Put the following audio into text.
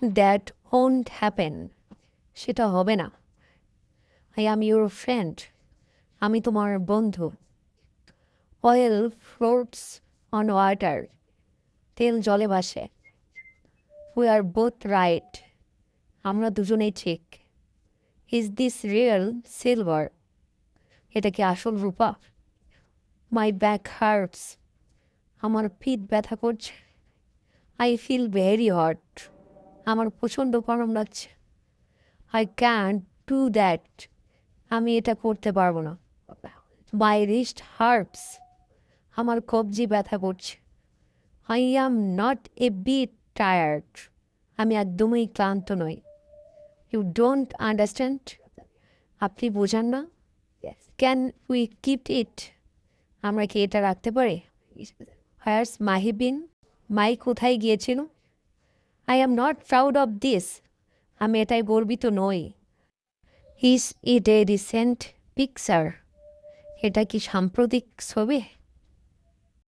That won't happen. সেটা হবে না। I am your friend. আমি তোমার বন্ধু। Oil floats on water. তেল জলে ভাসে। We are both right. আমরা দুজনেই ঠিক। Is this real silver? এটা কি আসল রূপা? My back hurts. আমার পিঠ ব্যথা করছে। I feel very hot. আমার প্রচণ্ড গরম লাগছে। I can't do that. আমি এটা করতে পারবো না। My wrist hurts. আমার কবজি ব্যথা করছে। I am not a bit tired. আমি একদমই ক্লান্ত নই। You don't understand? আপনি বোঝেন না? Can we keep it? আমরা কি এটা রাখতে পারি? Where's Mahi been? মাই কোথায় গিয়েছিল? I am not proud of this. আমি এটাই গর্বিত নই। Is it a recent picture? এটা কি সাম্প্রতিক ছবি?